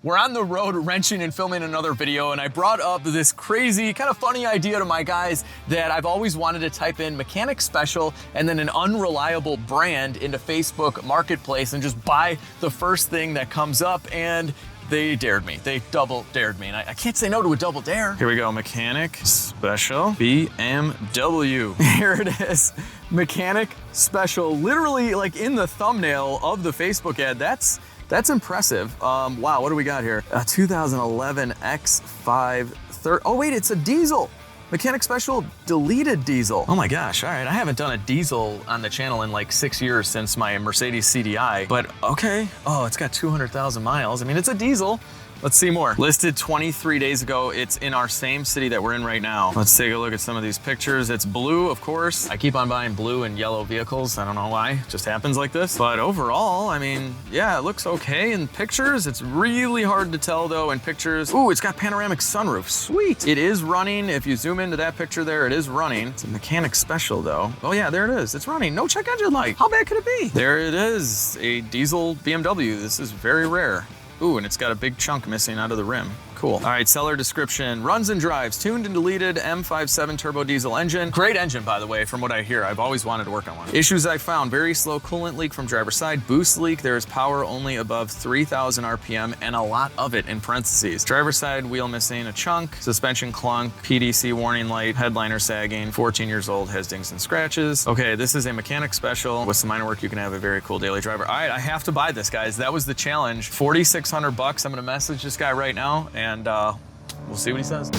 We're on the road wrenching and filming another video, and I brought up this crazy, kind of funny idea to my guys that I've always wanted to type in mechanic special and then an unreliable brand into Facebook Marketplace and just buy the first thing that comes up, and they dared me. They double dared me, and I can't say no to a double dare. Here we go, mechanic special BMW. Here it is, mechanic special. Literally like in the thumbnail of the Facebook ad. That's impressive. Wow, what do we got here? A 2011 X530. Oh wait, it's a diesel. Mechanic special deleted diesel. Oh my gosh, all right. I haven't done a diesel on the channel in like 6 years since my Mercedes CDI, but okay. Oh, it's got 200,000 miles. I mean, it's a diesel. Let's see more. Listed 23 days ago. It's in our same city that we're in right now. Let's take a look at some of these pictures. It's blue, of course. I keep on buying blue and yellow vehicles. I don't know why, it just happens like this. But overall, I mean, yeah, it looks okay in pictures. It's really hard to tell though in pictures. Ooh, it's got panoramic sunroof, sweet. It is running. If you zoom into that picture there, it is running. It's a mechanic special though. Oh yeah, there it is. It's running, no check engine light. How bad could it be? There it is, a diesel BMW. This is very rare. Ooh, and it's got a big chunk missing out of the rim. Cool. All right, seller description. Runs and drives, tuned and deleted M57 turbo diesel engine. Great engine, by the way, from what I hear. I've always wanted to work on one. Issues I found, very slow coolant leak from driver's side, boost leak. There is power only above 3,000 RPM and a lot of it in parentheses. Driver's side wheel missing a chunk, suspension clunk, PDC warning light, headliner sagging, 14 years old, has dings and scratches. Okay, this is a mechanic special. With some minor work, you can have a very cool daily driver. All right, I have to buy this, guys. That was the challenge. 4,600 bucks. I'm gonna message this guy right now and we'll see what he says.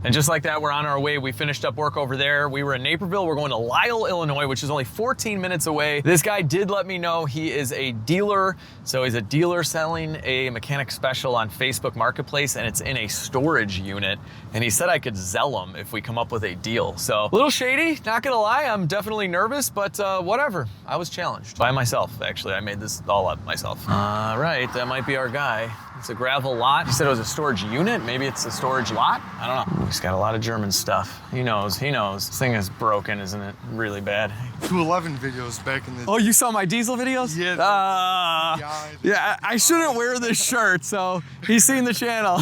And just like that, we're on our way. We finished up work over there. We were in Naperville. We're going to Lisle, Illinois, which is only 14 minutes away. This guy did let me know he is a dealer. So he's a dealer selling a mechanic special on Facebook Marketplace, and it's in a storage unit. And he said I could sell him if we come up with a deal. So a little shady, not gonna lie. I'm definitely nervous, but whatever. I was challenged by myself, actually. I made this all up myself. All right, that might be our guy. It's a gravel lot. He said it was a storage unit. Maybe it's a storage lot. I don't know. He's got a lot of German stuff. He knows, he knows. This thing is broken, isn't it? Really bad. 211 videos back in the... Oh, you saw my diesel videos? Yeah. Yeah, I shouldn't wear this shirt, so he's seen the channel.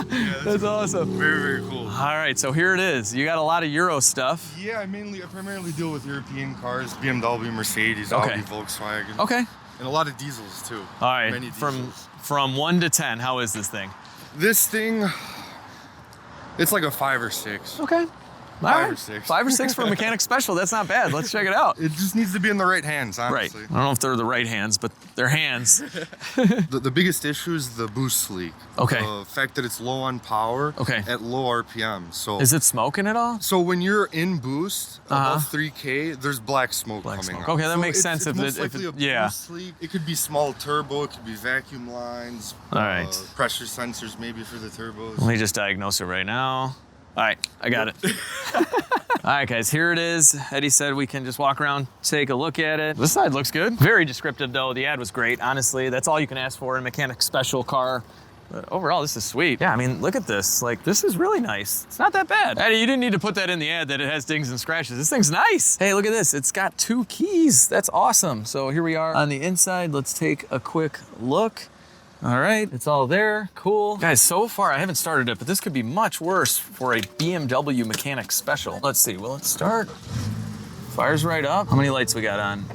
Yeah, that's awesome. Very, very cool. All right, so here it is. You got a lot of Euro stuff. Yeah, I primarily deal with European cars, BMW, Mercedes, Audi, Volkswagen. Okay. And a lot of diesels too. All right, many diesels. From 1 to 10, how is this thing? This thing, it's like a 5 or 6. Okay. Five or six. 5 or 6 for a mechanic special. That's not bad. Let's check it out. It just needs to be in the right hands, honestly. Right. I don't know if they're the right hands, but they're hands. The biggest issue is the boost leak. Okay. The fact that it's low on power at low RPM. So is it smoking at all? So when you're in boost above 3K, there's black smoke coming out. Okay, that so makes sense. It's most likely a boost leak. It could be small turbo. It could be vacuum lines. All right. Pressure sensors maybe for the turbos. Let me just diagnose it right now. All right, I got it. All right, guys, here it is. Eddie said we can just walk around, take a look at it. This side looks good. Very descriptive, though. The ad was great, honestly. That's all you can ask for in a mechanic special car. But overall, this is sweet. Yeah, I mean, look at this. Like, this is really nice. It's not that bad. Eddie, you didn't need to put that in the ad that it has dings and scratches. This thing's nice. Hey, look at this. It's got 2 keys. That's awesome. So here we are on the inside. Let's take a quick look. All right, it's all there, cool. Guys, so far I haven't started it, but this could be much worse for a BMW mechanic special. Let's see, will it start? Fires right up. How many lights we got on?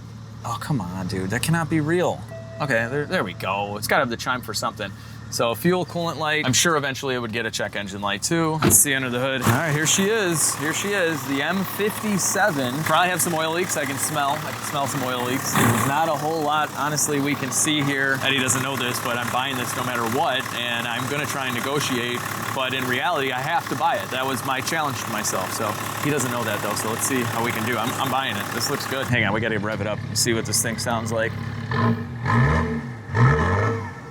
Oh, come on, dude, that cannot be real. Okay, there we go. It's gotta have the chime for something. So fuel coolant light. I'm sure eventually it would get a check engine light too. Let's see under the hood. All right, here she is. Here she is, the M57. Probably have some oil leaks I can smell. I can smell some oil leaks. There's not a whole lot, honestly, we can see here. Eddie doesn't know this, but I'm buying this no matter what, and I'm gonna try and negotiate, but in reality, I have to buy it. That was my challenge to myself, so he doesn't know that though, so let's see how we can do. I'm buying it. This looks good. Hang on, we gotta rev it up and see what this thing sounds like.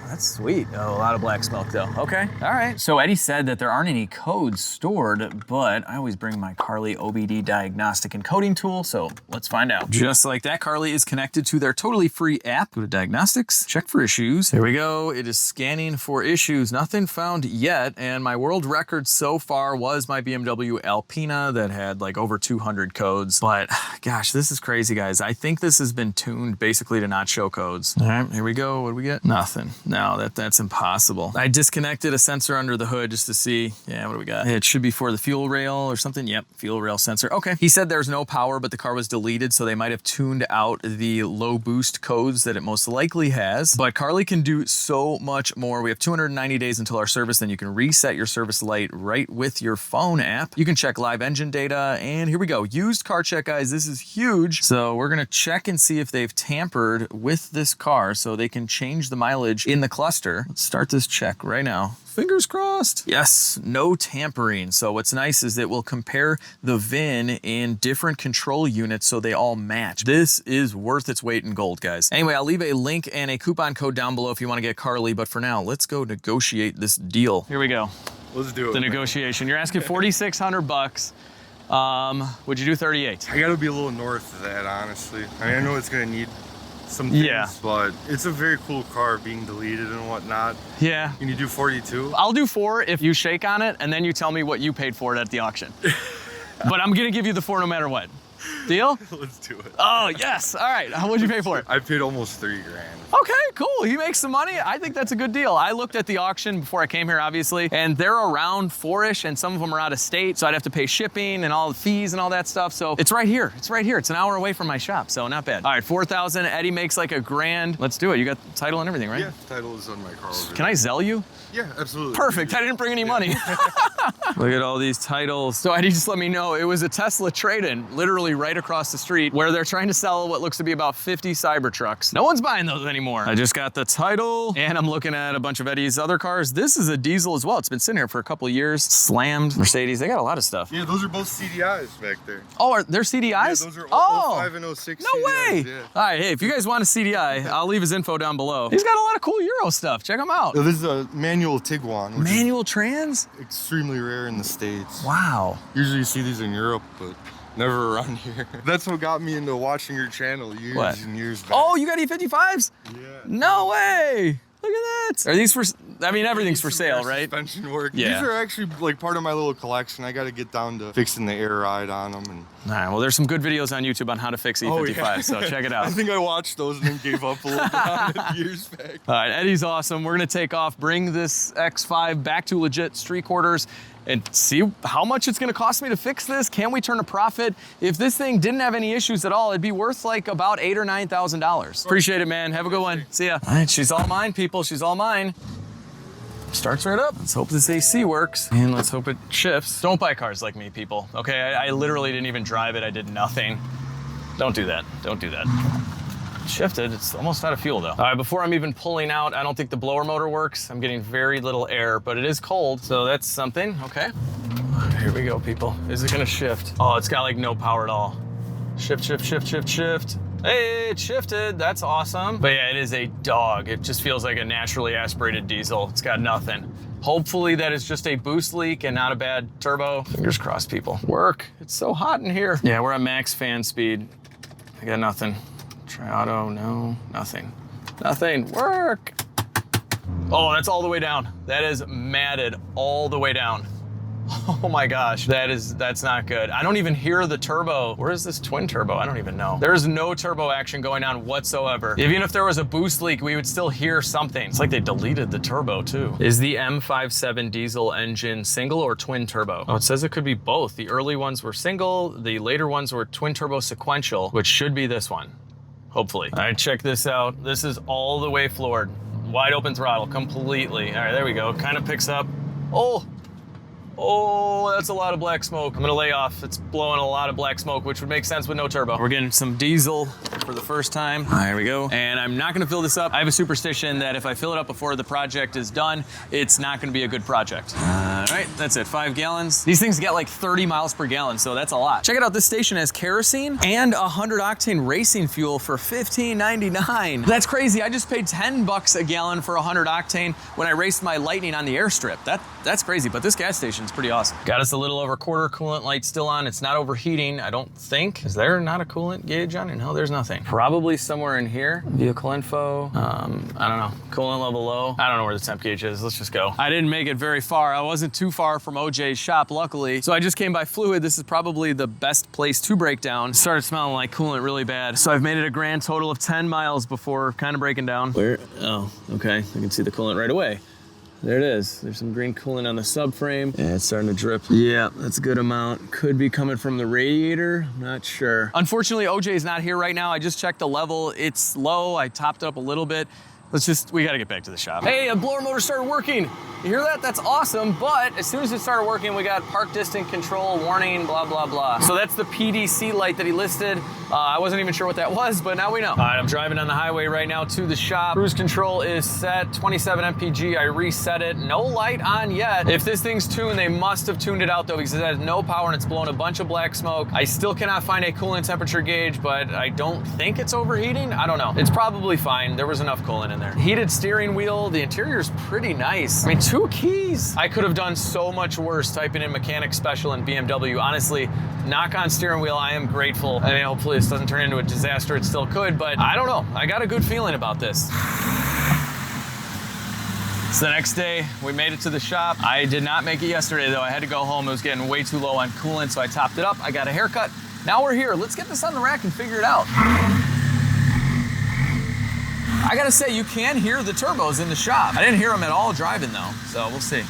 That Sweet. Oh, a lot of black smoke though. Okay. All right. So Eddie said that there aren't any codes stored, but I always bring my Carly OBD diagnostic and coding tool, so let's find out. Just like that, Carly is connected to their totally free app. Go to diagnostics, check for issues. There we go. It is scanning for issues. Nothing found yet. And my world record so far was my BMW Alpina that had like over 200 codes. But gosh, this is crazy, guys. I think this has been tuned basically to not show codes. All right, here we go. What do we get? Nothing. No, that's impossible. I disconnected a sensor under the hood just to see. Yeah, what do we got? It should be for the fuel rail or something. Yep, fuel rail sensor. Okay. He said there's no power, but the car was deleted, so they might have tuned out the low boost codes that it most likely has. But Carly can do so much more. We have 290 days until our service, then you can reset your service light right with your phone app. You can check live engine data, and here we go. Used car check, guys. This is huge. So we're gonna check and see if they've tampered with this car so they can change the mileage in the cluster. Let's start this check right now. Fingers crossed. Yes, no tampering. So what's nice is that we'll compare the VIN in different control units so they all match. This is worth its weight in gold, guys. Anyway, I'll leave a link and a coupon code down below if you want to get Carly, but for now, let's go negotiate this deal. Here we go. Let's do it. The negotiation. You're asking 4,600 bucks. Would you do 38? I gotta be a little north of that, honestly. I mean, I know it's gonna need some things, but it's a very cool car being deleted and whatnot. Yeah. Can you do 42? I'll do 4 if you shake on it and then you tell me what you paid for it at the auction. But I'm gonna give you the 4 no matter what. Deal? Let's do it. Oh, yes. All right. How would you pay for it? I paid almost 3 grand. Okay, cool. He makes some money. I think that's a good deal. I looked at the auction before I came here, obviously, and they're around 4-ish, and some of them are out of state, so I'd have to pay shipping and all the fees and all that stuff. So it's right here. It's right here. It's an hour away from my shop, so not bad. All right, 4,000. Eddie makes like $1,000. Let's do it. You got the title and everything, right? Yeah, title is on my car. Can I Zelle you? Yeah, absolutely. Perfect. I didn't bring any money. Look at all these titles. So Eddie just let me know it was a Tesla trade-in, literally right across the street, where they're trying to sell what looks to be about 50 Cybertrucks. No one's buying those anymore. I just got the title, and I'm looking at a bunch of Eddie's other cars. This is a diesel as well. It's been sitting here for a couple of years. Slammed. Mercedes. They got a lot of stuff. Yeah, those are both CDIs back there. Oh, they're CDIs? Yeah, those are 05 and 06 no CDIs. way. Yeah. All right, hey, if you guys want a CDI, I'll leave his info down below. He's got a lot of cool Euro stuff. Check him out. So this is a manual Tiguan. Which Manual trans? is extremely rare in the States. Wow. Usually you see these in Europe, but never around here. That's what got me into watching your channel years and years back. Oh, you got E55s? Yeah. No way. Look at that. Are these for, I mean, everything's for sale, right? Suspension work. Yeah. These are actually like part of my little collection. I got to get down to fixing the air ride on them. And All right, well, there's some good videos on YouTube on how to fix E55, so check it out. I think I watched those and then gave up a little bit on it years back. All right, Eddie's awesome. We're gonna take off, bring this X5 back to legit street quarters and see how much it's gonna cost me to fix this. Can we turn a profit? If this thing didn't have any issues at all, it'd be worth like about $8,000 or $9,000. Appreciate it, man. Have a good one. See ya. All right, she's all mine, people. She's all mine. Starts right up. Let's hope this AC works, and let's hope it shifts. Don't buy cars like me, people. Okay, I literally didn't even drive it. I did nothing. Don't do that. Don't do that. Shifted. It's almost out of fuel, though. All right, before I'm even pulling out, I don't think the blower motor works. I'm getting very little air, but it is cold, so that's something. Okay. Here we go, people. Is it gonna shift? Oh, it's got like no power at all. Shift, shift, shift, shift, shift. Hey, it shifted. That's awesome. But yeah, it is a dog. It just feels like a naturally aspirated diesel. It's got nothing. Hopefully that is just a boost leak and not a bad turbo. Fingers crossed, people. Work. It's so hot in here. Yeah, we're at max fan speed. I got nothing. Try auto, no, nothing. Nothing, work. Oh, that's all the way down. That is matted all the way down. Oh my gosh, that's not good. I don't even hear the turbo. Where is this twin turbo? I don't even know. There's no turbo action going on whatsoever. Even if there was a boost leak, we would still hear something. It's like they deleted the turbo too. Is the M57 diesel engine single or twin turbo? Oh, it says it could be both. The early ones were single, the later ones were twin turbo sequential, which should be this one, hopefully. All right, check this out. This is all the way floored. Wide open throttle, completely. All right, there we go. Kind of picks up. Oh, that's a lot of black smoke. I'm gonna lay off. It's blowing a lot of black smoke, which would make sense with no turbo. We're getting some diesel for the first time. There we go. And I'm not gonna fill this up. I have a superstition that if I fill it up before the project is done, it's not gonna be a good project. All right, right? That's it, 5 gallons. These things get like 30 miles per gallon, so that's a lot. Check it out, this station has kerosene and 100 octane racing fuel for $15.99. That's crazy, I just paid 10 bucks a gallon for 100 octane when I raced my Lightning on the airstrip. That's crazy, but this gas station's pretty awesome. Got us a little over quarter, coolant light still on. It's not overheating, I don't think. Is there not a coolant gauge on it? No, there's nothing. Probably somewhere in here. Vehicle info, I don't know. Coolant level low. I don't know where the temp gauge is. Let's just go. I didn't make it very far. I wasn't too far from OJ's shop, luckily. So I just came by Fluid. This is probably the best place to break down. It started smelling like coolant really bad. So I've made it a grand total of 10 miles before kind of breaking down. Where? Oh, okay. I can see the coolant right away. There it is. There's some green coolant on the subframe. Yeah, it's starting to drip. Yeah, that's a good amount. Could be coming from the radiator. Not sure. Unfortunately, OJ's not here right now. I just checked the level. It's low. I topped it up a little bit. We gotta get back to the shop. Hey, a blower motor started working. You hear that? That's awesome, but as soon as it started working, we got park distance control, warning, blah, blah, blah. So that's the PDC light that he listed. I wasn't even sure what that was, but now we know. All right, I'm driving on the highway right now to the shop. Cruise control is set, 27 mpg. I reset it. No light on yet. If this thing's tuned, they must have tuned it out though, because it has no power and it's blowing a bunch of black smoke. I still cannot find a coolant temperature gauge, but I don't think it's overheating. I don't know. It's probably fine. There was enough coolant in there. Heated steering wheel. The interior's pretty nice. I mean, 2 keys. I could have done so much worse typing in mechanic special in BMW. Honestly, knock on steering wheel, I am grateful. I mean, hopefully this doesn't turn into a disaster. It still could, but I don't know. I got a good feeling about this. It's the next day, we made it to the shop. I did not make it yesterday though. I had to go home. It was getting way too low on coolant, so I topped it up. I got a haircut. Now we're here. Let's get this on the rack and figure it out. I gotta say, you can hear the turbos in the shop. I didn't hear them at all driving though, so we'll see.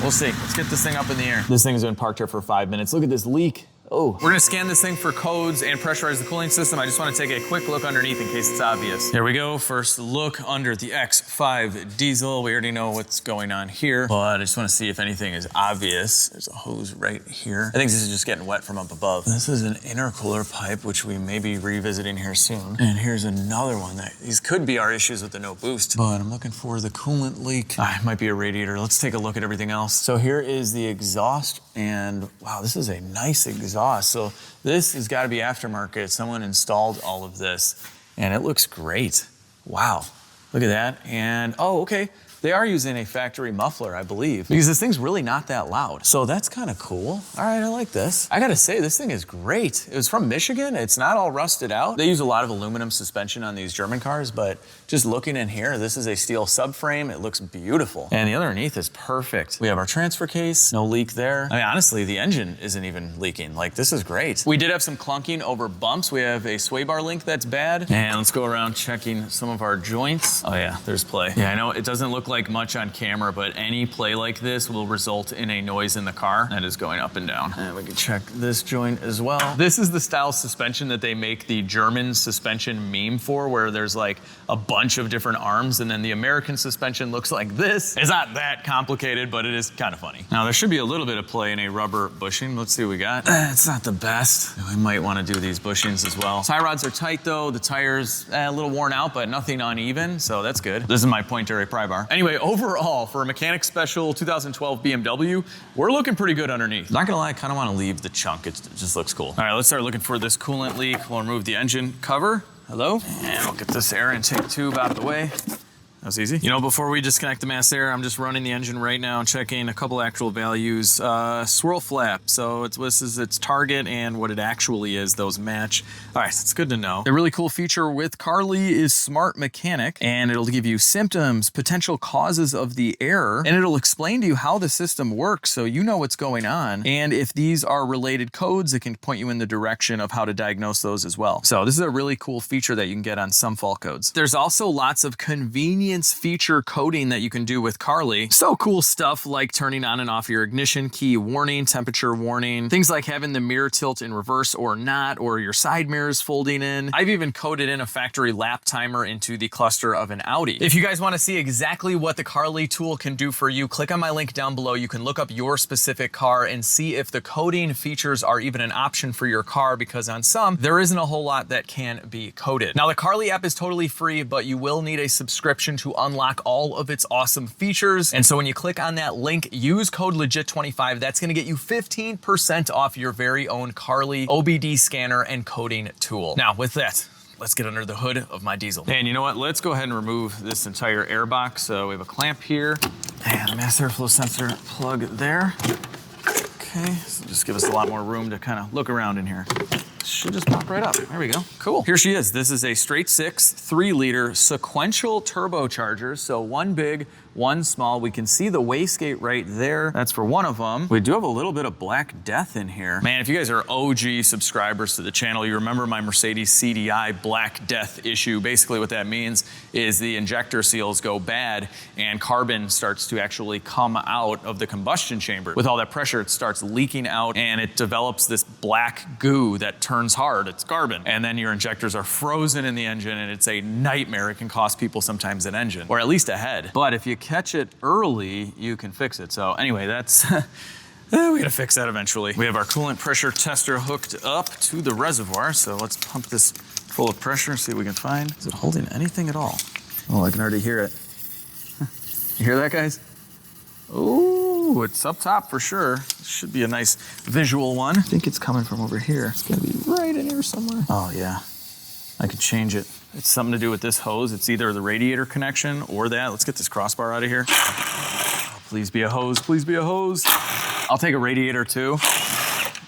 We'll see. Let's get this thing up in the air. This thing's been parked here for 5 minutes. Look at this leak. Oh, we're gonna scan this thing for codes and pressurize the cooling system. I just wanna take a quick look underneath in case it's obvious. Here we go, first look under the X5 diesel. We already know what's going on here, but I just wanna see if anything is obvious. There's a hose right here. I think this is just getting wet from up above. This is an intercooler pipe, which we may be revisiting here soon. And here's another one. These could be our issues with the no boost, but I'm looking for the coolant leak. It might be a radiator. Let's take a look at everything else. So here is the exhaust, and wow, this is a nice exhaust. So this has got to be aftermarket. Someone installed all of this and it looks great. Wow, look at that. And oh, okay. They are using a factory muffler, I believe, because this thing's really not that loud. So that's kind of cool. All right, I like this. I gotta say, this thing is great. It was from Michigan. It's not all rusted out. They use a lot of aluminum suspension on these German cars, but just looking in here, this is a steel subframe. It looks beautiful. And the underneath is perfect. We have our transfer case, no leak there. I mean, honestly, the engine isn't even leaking. Like, this is great. We did have some clunking over bumps. We have a sway bar link that's bad. And let's go around checking some of our joints. Oh yeah, there's play. Yeah, I know it doesn't look like much on camera, but any play like this will result in a noise in the car that is going up and down. And we can check this joint as well. This is the style suspension that they make the German suspension meme for, where there's like a bunch of different arms, and then the American suspension looks like this. It's not that complicated, but it is kind of funny. Now there should be a little bit of play in a rubber bushing. Let's see what we got. It's not the best. We might want to do these bushings as well. Tie rods are tight though. The tires a little worn out, but nothing uneven, so that's good. This is my pointer pry bar. Anyway, overall, for a mechanic special 2012 BMW, we're looking pretty good underneath. Not gonna lie, I kind of want to leave the chunk. It just looks cool. All right, let's start looking for this coolant leak. We'll remove the engine cover. Hello? And we'll get this air intake tube out of the way. That was easy. You know, before we disconnect the mass air, I'm just running the engine right now and checking a couple actual values. Swirl flap, so this is its target, and what it actually is, those match. All right, it's good to know. A really cool feature with Carly is Smart Mechanic, and it'll give you symptoms, potential causes of the error, and it'll explain to you how the system works so you know what's going on. And if these are related codes, it can point you in the direction of how to diagnose those as well. So this is a really cool feature that you can get on some fault codes. There's also lots of convenient feature coding that you can do with Carly. So cool stuff like turning on and off your ignition key warning, temperature warning, things like having the mirror tilt in reverse or not, or your side mirrors folding in. I've even coded in a factory lap timer into the cluster of an Audi. If you guys want to see exactly what the Carly tool can do for you, click on my link down below. You can look up your specific car and see if the coding features are even an option for your car, because on some, there isn't a whole lot that can be coded. Now, the Carly app is totally free, but you will need a subscription to unlock all of its awesome features. And so when you click on that link, use code LEGIT25. That's gonna get you 15% off your very own Carly OBD scanner and coding tool. Now with that, let's get under the hood of my diesel. And you know what? Let's go ahead and remove this entire air box. So we have a clamp here and a mass airflow sensor plug there. Okay, so just give us a lot more room to kind of look around in here. Should just pop right up. There we go. Cool. Here she is. This is a straight 6, 3-liter sequential turbocharger. So one big, one small. We can see the wastegate right there. That's for one of them. We do have a little bit of Black Death in here. Man, if you guys are OG subscribers to the channel, you remember my Mercedes CDI Black Death issue. Basically what that means is the injector seals go bad and carbon starts to actually come out of the combustion chamber. With all that pressure, it starts leaking out and it develops this black goo that turns hard. It's carbon. And then your injectors are frozen in the engine and it's a nightmare. It can cost people sometimes an engine or at least a head. But if you catch it early, you can fix it. So anyway, that's, we gotta fix that eventually. We have our coolant pressure tester hooked up to the reservoir. So let's pump this full of pressure and see what we can find. Is it holding anything at all? Oh, I can already hear it. You hear that, guys? Ooh, it's up top for sure. This should be a nice visual one. I think it's coming from over here. It's gonna be right in here somewhere. Oh yeah, I could change it. It's something to do with this hose. It's either the radiator connection or that. Let's get this crossbar out of here. Oh, please be a hose, please be a hose. I'll take a radiator too.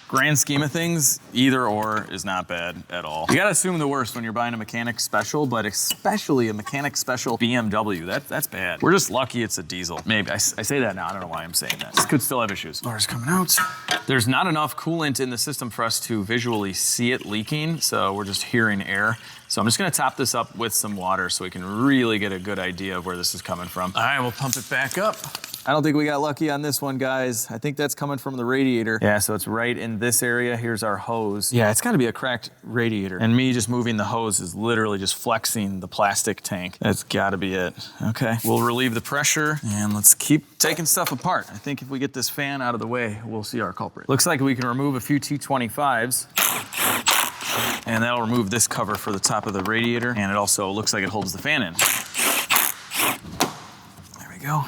Grand scheme of things, either or is not bad at all. You gotta assume the worst when you're buying a mechanic special, but especially a mechanic special BMW, that's bad. We're just lucky it's a diesel. Maybe, I say that now, I don't know why I'm saying that. This could still have issues. Water's coming out. There's not enough coolant in the system for us to visually see it leaking, so we're just hearing air. So I'm just gonna top this up with some water so we can really get a good idea of where this is coming from. All right, we'll pump it back up. I don't think we got lucky on this one, guys. I think that's coming from the radiator. Yeah, so it's right in this area. Here's our hose. Yeah, it's gotta be a cracked radiator. And me just moving the hose is literally just flexing the plastic tank. That's gotta be it. Okay, we'll relieve the pressure and let's keep taking stuff apart. I think if we get this fan out of the way, we'll see our culprit. Looks like we can remove a few T25s. And that'll remove this cover for the top of the radiator. And it also looks like it holds the fan in. There we go.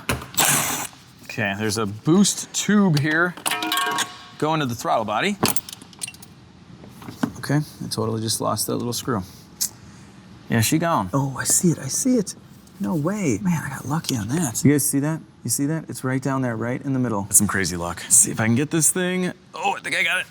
Okay, there's a boost tube here going to the throttle body. Okay, I totally just lost that little screw. Yeah, she gone. Oh, I see it, I see it. No way. Man, I got lucky on that. You guys see that? You see that? It's right down there, right in the middle. That's some crazy luck. Let's see if I can get this thing. Oh, I think I got it.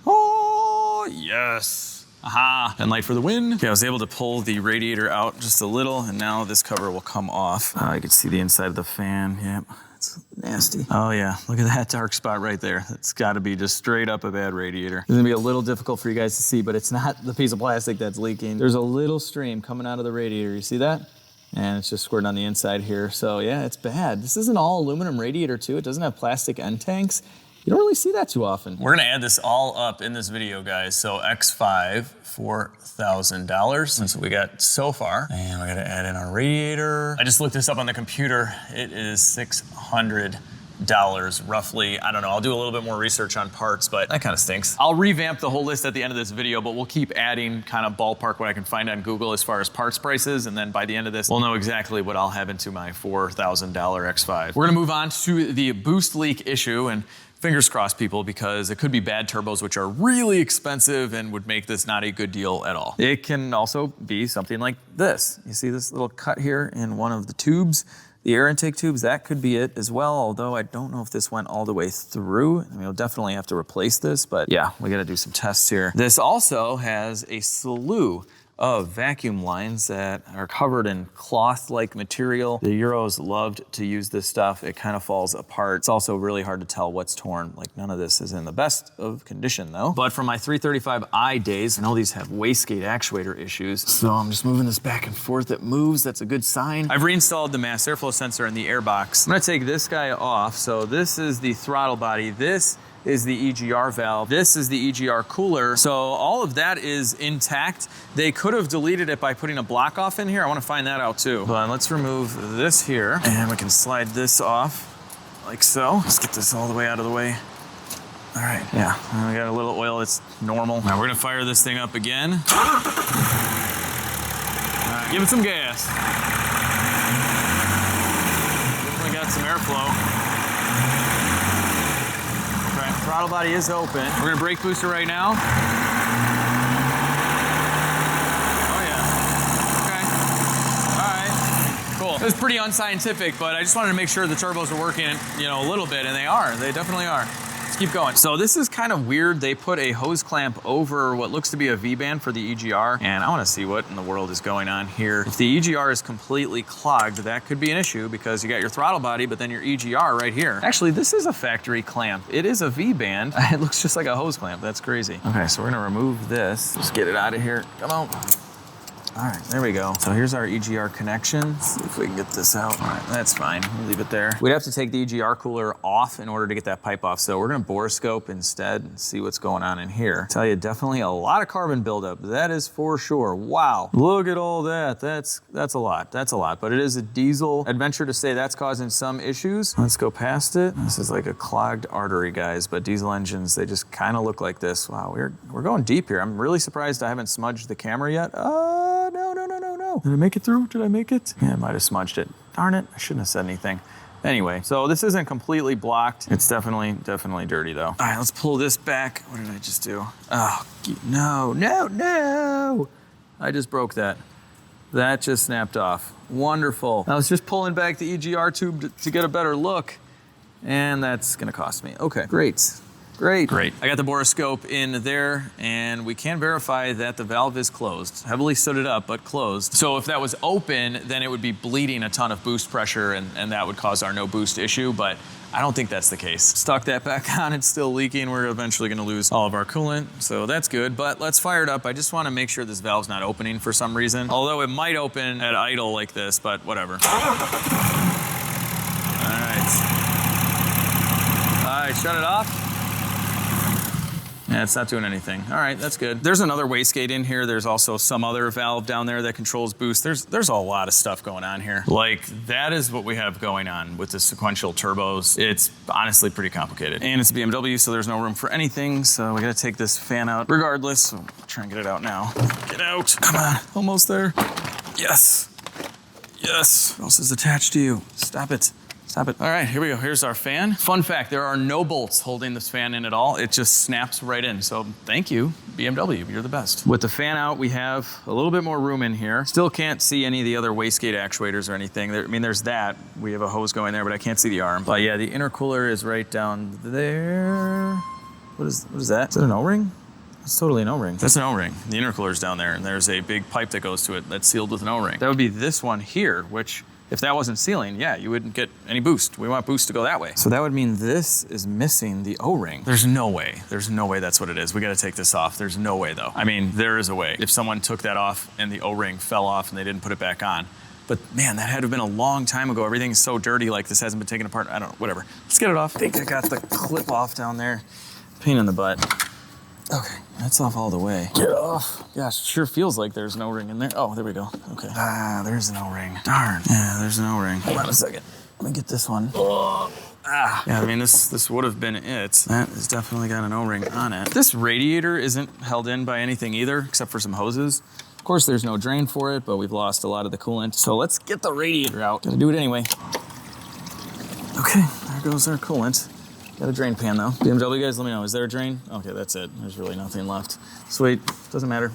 Oh, yes. Aha, and light for the win. Okay, I was able to pull the radiator out just a little, and now this cover will come off. I can see the inside of the fan, yep. It's nasty. Oh yeah, look at that dark spot right there. That's gotta be just straight up a bad radiator. It's gonna be a little difficult for you guys to see, but it's not the piece of plastic that's leaking. There's a little stream coming out of the radiator, you see that? And it's just squirting on the inside here. So yeah, it's bad. This is an all aluminum radiator too. It doesn't have plastic end tanks. You don't really see that too often. We're gonna add this all up in this video, guys. So X5, $4,000. That's what we got so far. And we gotta add in our radiator. I just looked this up on the computer. It is $600 roughly. I don't know, I'll do a little bit more research on parts, but that kind of stinks. I'll revamp the whole list at the end of this video, but we'll keep adding kind of ballpark what I can find on Google as far as parts prices, and then by the end of this, we'll know exactly what I'll have into my $4,000 X5. We're gonna move on to the boost leak issue, and fingers crossed, people, because it could be bad turbos, which are really expensive and would make this not a good deal at all. It can also be something like this. You see this little cut here in one of the tubes, the air intake tubes, that could be it as well, although I don't know if this went all the way through. I mean, we'll definitely have to replace this, but yeah, we gotta do some tests here. This also has a slew of vacuum lines that are covered in cloth-like material. The Euros loved to use this stuff. It kind of falls apart. It's also really hard to tell what's torn. Like, none of this is in the best of condition though. But from my 335i days, I know these have wastegate actuator issues. So I'm just moving this back and forth. It moves, that's a good sign. I've reinstalled the mass airflow sensor in the air box. I'm gonna take this guy off. So this is the throttle body. This is the EGR valve. This is the EGR cooler. So all of that is intact. They could have deleted it by putting a block off in here. I wanna find that out too. But let's remove this here and we can slide this off like so. Let's get this all the way out of the way. All right, yeah, and we got a little oil, it's normal. Now we're gonna fire this thing up again. All right, give it some gas. some airflow. Okay, throttle body is open. We're gonna brake booster right now. Oh yeah, okay, all right, cool. It was pretty unscientific, but I just wanted to make sure the turbos were working, you know, a little bit, and they are, they definitely are. Let's keep going. So this is kind of weird. They put a hose clamp over what looks to be a V-band for the EGR, and I want to see what in the world is going on here. If the EGR is completely clogged, that could be an issue because you got your throttle body, but then your EGR right here. Actually, this is a factory clamp. It is a V-band. It looks just like a hose clamp. That's crazy. Okay, so we're gonna remove this. Let's get it out of here. Come on. All right, there we go. So here's our EGR connection. Let's see if we can get this out. All right, that's fine. We'll leave it there. We'd have to take the EGR cooler off in order to get that pipe off. So we're gonna borescope instead and see what's going on in here. Tell you, definitely a lot of carbon buildup. That is for sure. Wow, look at all that. That's a lot. That's a lot. But it is a diesel. I'd venture to say that's causing some issues. Let's go past it. This is like a clogged artery, guys. But diesel engines, they just kind of look like this. Wow, we're going deep here. I'm really surprised I haven't smudged the camera yet. No. Did I make it through? Did I make it? Yeah, I might have smudged it. Darn it, I shouldn't have said anything. Anyway, so this isn't completely blocked. It's definitely dirty though. All right, let's pull this back. What did I just do? Oh, no. I just broke that. That just snapped off. Wonderful. I was just pulling back the EGR tube to get a better look, and that's gonna cost me. Okay, great. I got the borescope in there, and we can verify that the valve is closed. Heavily sewed it up, but closed. So if that was open, then it would be bleeding a ton of boost pressure, and that would cause our no boost issue, but I don't think that's the case. Stuck that back on, it's still leaking. We're eventually gonna lose all of our coolant, so that's good, but let's fire it up. I just wanna make sure this valve's not opening for some reason, although it might open at idle like this, but whatever. All right, shut it off. Yeah, it's not doing anything. All right, that's good. There's another wastegate in here. There's also some other valve down there that controls boost. There's a lot of stuff going on here. Like, that is what we have going on with the sequential turbos. It's honestly pretty complicated. And it's a BMW, so there's no room for anything. So we gotta take this fan out regardless. So we'll try and get it out now. Get out, come on, almost there. Yes. What else is attached to you? Stop it. All right, here we go. Here's our fan. Fun fact, there are no bolts holding this fan in at all. It just snaps right in. So thank you, BMW, you're the best. With the fan out, we have a little bit more room in here. Still can't see any of the other wastegate actuators or anything. I mean, there's that. We have a hose going there, but I can't see the arm. But yeah, the intercooler is right down there. What is that? Is that an O-ring? It's totally an O-ring. That's an O-ring. The intercooler's down there, and there's a big pipe that goes to it that's sealed with an O-ring. That would be this one here, which, if that wasn't sealing, yeah, you wouldn't get any boost. We want boost to go that way. So that would mean this is missing the O-ring. There's no way that's what it is. We gotta take this off. There's no way though. I mean, there is a way. If someone took that off and the O-ring fell off and they didn't put it back on. But man, that had to have been a long time ago. Everything's so dirty, like this hasn't been taken apart. I don't know, whatever. Let's get it off. I think I got the clip off down there. Pain in the butt. Okay, that's off all the way. Get off. Gosh, sure feels like there's an O-ring in there. Oh, there we go. Okay. Ah, there's an O-ring. Darn. Yeah, there's an O-ring. Hold on a second. Let me get this one. Oh. Ah. Yeah, I mean, this would have been it. That has definitely got an O-ring on it. This radiator isn't held in by anything either, except for some hoses. Of course, there's no drain for it, but we've lost a lot of the coolant. So let's get the radiator out. Gotta do it anyway. Okay, there goes our coolant. Got a drain pan though. BMW guys, let me know. Is there a drain? Okay, that's it. There's really nothing left. Sweet, doesn't matter.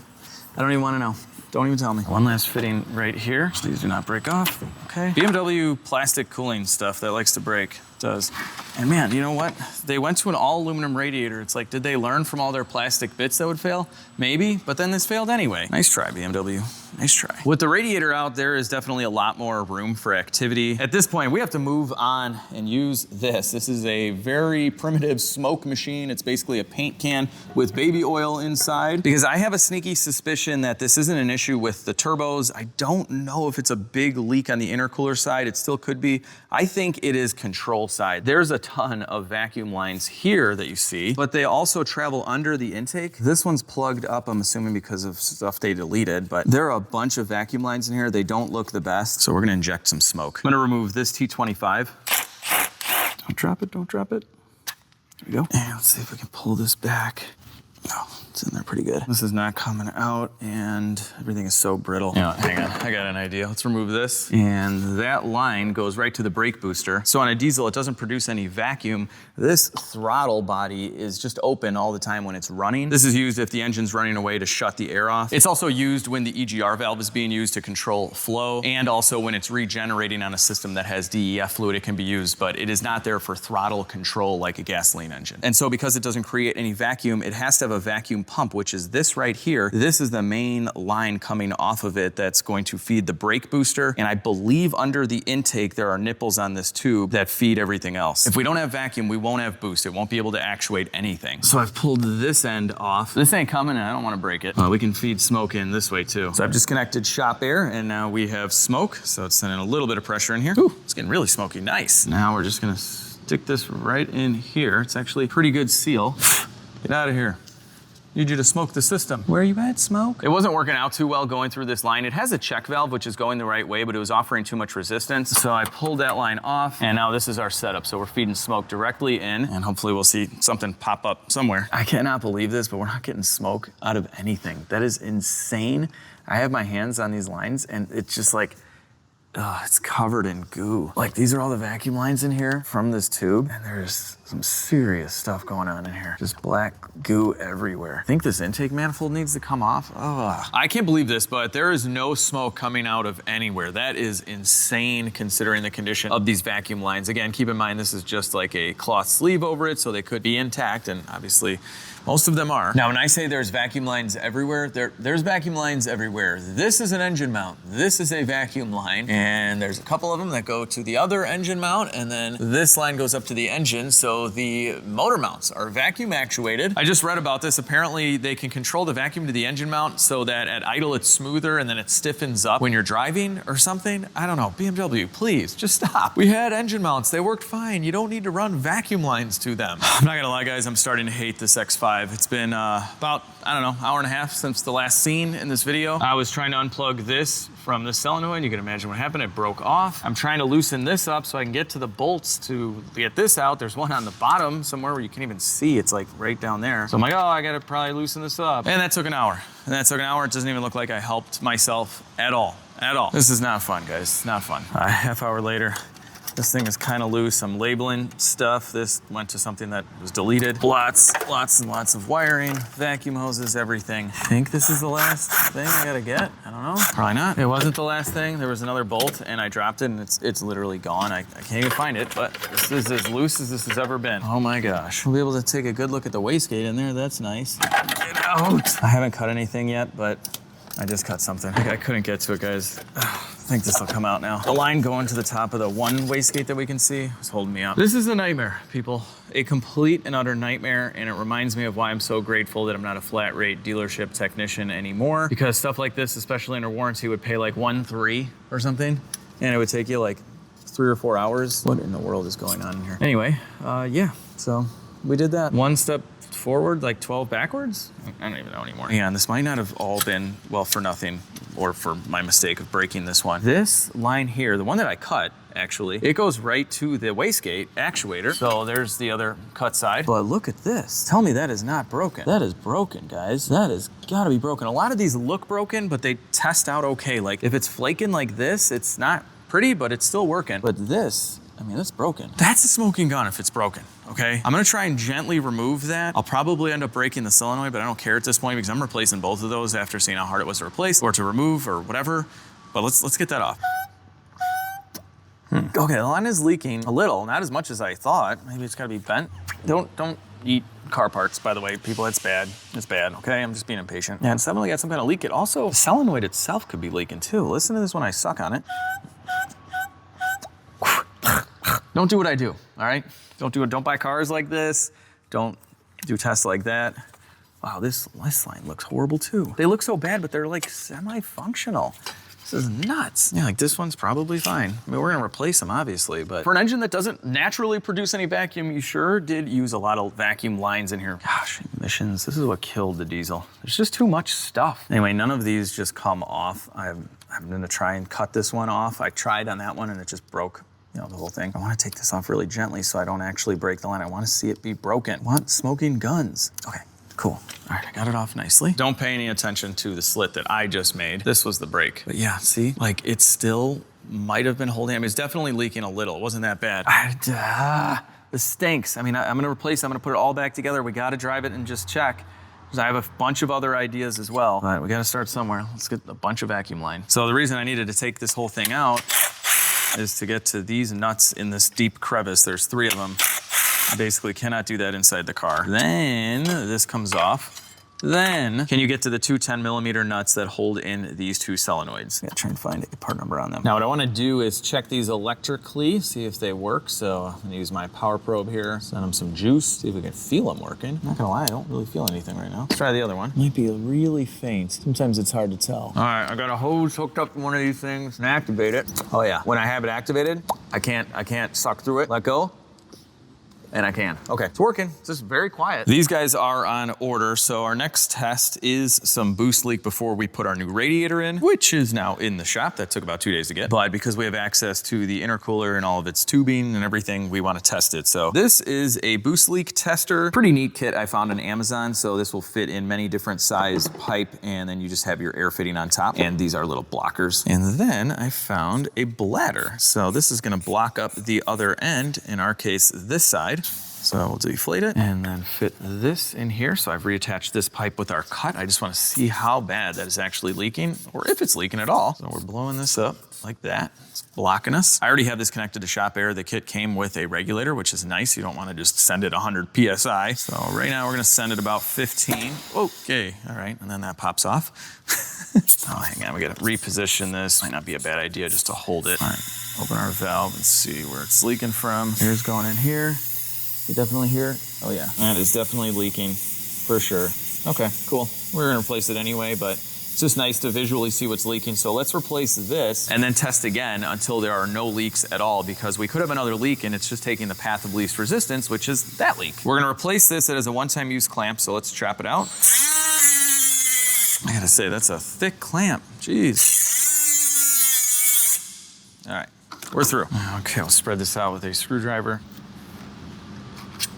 I don't even want to know. Don't even tell me. One last fitting right here. These do not break off. Okay. BMW plastic cooling stuff that likes to break. It does. And man, you know what? They went to an all aluminum radiator. It's like, did they learn from all their plastic bits that would fail? Maybe, but then this failed anyway. Nice try, BMW. Nice try. With the radiator out, there is definitely a lot more room for activity. At this point, we have to move on and use this. This is a very primitive smoke machine. It's basically a paint can with baby oil inside. Because I have a sneaky suspicion that this isn't an issue with the turbos. I don't know if it's a big leak on the intercooler side. It still could be. I think it is control side. There's a ton of vacuum lines here that you see, but they also travel under the intake. This one's plugged up, I'm assuming because of stuff they deleted, but there are a bunch of vacuum lines in here. They don't look the best, so we're gonna inject some smoke. I'm gonna remove this T25. Don't drop it, don't drop it. There we go. And let's see if we can pull this back. No. It's in there pretty good. This is not coming out and everything is so brittle. You know, hang on, I got an idea. Let's remove this. And that line goes right to the brake booster. So on a diesel, it doesn't produce any vacuum. This throttle body is just open all the time when it's running. This is used if the engine's running away to shut the air off. It's also used when the EGR valve is being used to control flow, and also when it's regenerating on a system that has DEF fluid, it can be used, but it is not there for throttle control like a gasoline engine. And so because it doesn't create any vacuum, it has to have a vacuum pump, which is this right here. This is the main line coming off of it that's going to feed the brake booster. And I believe under the intake, there are nipples on this tube that feed everything else. If we don't have vacuum, we won't have boost. It won't be able to actuate anything. So I've pulled this end off. This ain't coming and I don't want to break it. We can feed smoke in this way too. So I've disconnected shop air and now we have smoke. So it's sending a little bit of pressure in here. Ooh, it's getting really smoky, nice. Now we're just gonna stick this right in here. It's actually a pretty good seal. Get out of here. Need you to smoke the system. Where are you at, smoke? It wasn't working out too well going through this line. It has a check valve, which is going the right way, but it was offering too much resistance. So I pulled that line off, and now this is our setup. So we're feeding smoke directly in, and hopefully we'll see something pop up somewhere. I cannot believe this, but we're not getting smoke out of anything. That is insane. I have my hands on these lines, and it's just like, it's covered in goo. Like, these are all the vacuum lines in here from this tube, and there's some serious stuff going on in here. Just black goo everywhere. I think this intake manifold needs to come off. I can't believe this, but there is no smoke coming out of anywhere. That is insane considering the condition of these vacuum lines. Again, keep in mind, this is just like a cloth sleeve over it, so they could be intact, and obviously most of them are. Now, when I say there's vacuum lines everywhere, there's vacuum lines everywhere. This is an engine mount. This is a vacuum line, and there's a couple of them that go to the other engine mount, and then this line goes up to the engine, so the motor mounts are vacuum actuated. I just read about this. Apparently, they can control the vacuum to the engine mount so that at idle it's smoother and then it stiffens up when you're driving or something. I don't know. BMW, please, just stop. We had engine mounts. They worked fine. You don't need to run vacuum lines to them. I'm not gonna lie, guys. I'm starting to hate this X5. It's been about, I don't know, hour and a half since the last scene in this video. I was trying to unplug this from the solenoid. You can imagine what happened. It broke off. I'm trying to loosen this up so I can get to the bolts to get this out. There's one on the bottom somewhere where you can't even see. It's like right down there. So I'm like, oh, I gotta probably loosen this up. And that took an hour. And that took an hour. It doesn't even look like I helped myself at all. At all. This is not fun, guys. Not fun. A half hour later, this thing is kind of loose. I'm labeling stuff. This went to something that was deleted. Lots and lots of wiring, vacuum hoses, everything. I think this is the last thing I gotta get. I don't know. Probably not. It wasn't the last thing. There was another bolt and I dropped it and it's literally gone. I can't even find it, but this is as loose as this has ever been. Oh my gosh. We'll be able to take a good look at the wastegate in there. That's nice. Get out. I haven't cut anything yet, but I just cut something. I couldn't get to it, guys. I think this will come out now. The line going to the top of the one wastegate that we can see is holding me up. This is a nightmare, people. A complete and utter nightmare, and it reminds me of why I'm so grateful that I'm not a flat rate dealership technician anymore, because stuff like this, especially under warranty, would pay like 1.3 or something, and it would take you like 3 or 4 hours. What in the world is going on in here? Anyway, yeah, so we did that. One step forward, like 12 backwards? I don't even know anymore. Yeah, and this might not have all been, well, for nothing, or for my mistake of breaking this one. This line here, the one that I cut, actually, it goes right to the wastegate actuator. So there's the other cut side. But look at this. Tell me that is not broken. That is broken, guys. That has gotta be broken. A lot of these look broken, but they test out okay. Like if it's flaking like this, it's not pretty, but it's still working. But this, I mean, that's broken. That's a smoking gun if it's broken, okay? I'm gonna try and gently remove that. I'll probably end up breaking the solenoid, but I don't care at this point because I'm replacing both of those after seeing how hard it was to replace or to remove or whatever. But let's get that off. Okay, the line is leaking a little, not as much as I thought. Maybe it's gotta be bent. Don't eat car parts, by the way, people. It's bad. It's bad, okay? I'm just being impatient. Yeah, it's definitely got some kind of leak. It also, the solenoid itself could be leaking too. Listen to this when I suck on it. Don't do what I do, all right? Don't buy cars like this. Don't do tests like that. Wow, this line looks horrible too. They look so bad, but they're like semi-functional. This is nuts. Yeah, like this one's probably fine. I mean, we're gonna replace them, obviously, but for an engine that doesn't naturally produce any vacuum, you sure did use a lot of vacuum lines in here. Gosh, emissions, this is what killed the diesel. There's just too much stuff. Anyway, none of these just come off. I'm gonna try and cut this one off. I tried on that one and it just broke, you know, the whole thing. I wanna take this off really gently so I don't actually break the line. I wanna see it be broken. I want smoking guns. Okay. Cool. All right, I got it off nicely. Don't pay any attention to the slit that I just made. This was the break. But yeah, see, like it still might have been holding. I mean, it's definitely leaking a little. It wasn't that bad. This stinks. I mean, I'm gonna replace it. I'm gonna put it all back together. We gotta drive it and just check. Because I have a bunch of other ideas as well. But we gotta start somewhere. Let's get a bunch of vacuum line. So the reason I needed to take this whole thing out is to get to these nuts in this deep crevice. There's 3 of them. I basically cannot do that inside the car. Then this comes off. Then, can you get to the 2 10mm nuts that hold in these 2 solenoids? Gotta try and find a part number on them. Now what I wanna do is check these electrically, see if they work. So I'm gonna use my power probe here, send them some juice, see if we can feel them working. Not gonna lie, I don't really feel anything right now. Let's try the other one. Might be really faint. Sometimes it's hard to tell. All right, I got a hose hooked up to one of these things and activate it. Oh yeah, when I have it activated, I can't suck through it, let go. And I can. Okay, it's working. It's just very quiet. These guys are on order, so our next test is some boost leak before we put our new radiator in, which is now in the shop. That took about 2 days to get. But because we have access to the intercooler and all of its tubing and everything, we want to test it. So this is a boost leak tester. Pretty neat kit I found on Amazon. So this will fit in many different size pipe, and then you just have your air fitting on top. And these are little blockers. And then I found a bladder. So this is gonna block up the other end, in our case, this side. So we'll deflate it and then fit this in here. So I've reattached this pipe with our cut. I just want to see how bad that is actually leaking, or if it's leaking at all. So we're blowing this up like that. It's blocking us. I already have this connected to shop air. The kit came with a regulator, which is nice. You don't want to just send it 100 PSI. So right now we're gonna send it about 15. Okay, all right, and then that pops off. Oh, hang on, we gotta reposition this. Might not be a bad idea just to hold it. All right, open our valve and see where it's leaking from. Air's going in here. You definitely hear it? Oh yeah, that is definitely leaking for sure. Okay, cool. We're gonna replace it anyway, but it's just nice to visually see what's leaking. So let's replace this and then test again until there are no leaks at all, because we could have another leak and it's just taking the path of least resistance, which is that leak. We're gonna replace this. It is a one-time use clamp, so let's trap it out. I gotta say, that's a thick clamp, jeez. All right, we're through. Okay, we'll spread this out with a screwdriver.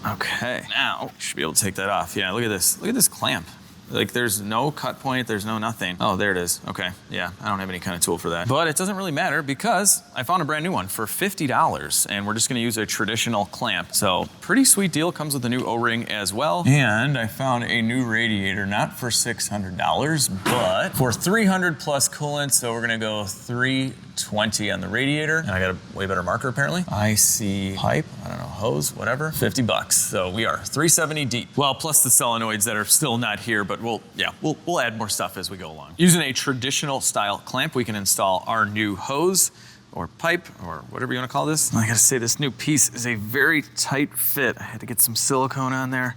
Okay, now should be able to take that off. Yeah, look at this. Look at this clamp. Like there's no cut point, there's no nothing. Oh, there it is. Okay, yeah, I don't have any kind of tool for that. But it doesn't really matter because I found a brand new one for $50 and we're just gonna use a traditional clamp. So pretty sweet deal, comes with a new O-ring as well. And I found a new radiator, not for $600, but for 300 plus coolant. So we're gonna go 320 on the radiator. And I got a way better marker apparently. I see pipe, I don't know, hose, whatever, 50 bucks. So we are 370 deep. Well, plus the solenoids that are still not here, but we'll add more stuff as we go along. Using a traditional style clamp, we can install our new hose or pipe or whatever you want to call this. I gotta say, this new piece is a very tight fit. I had to get some silicone on there.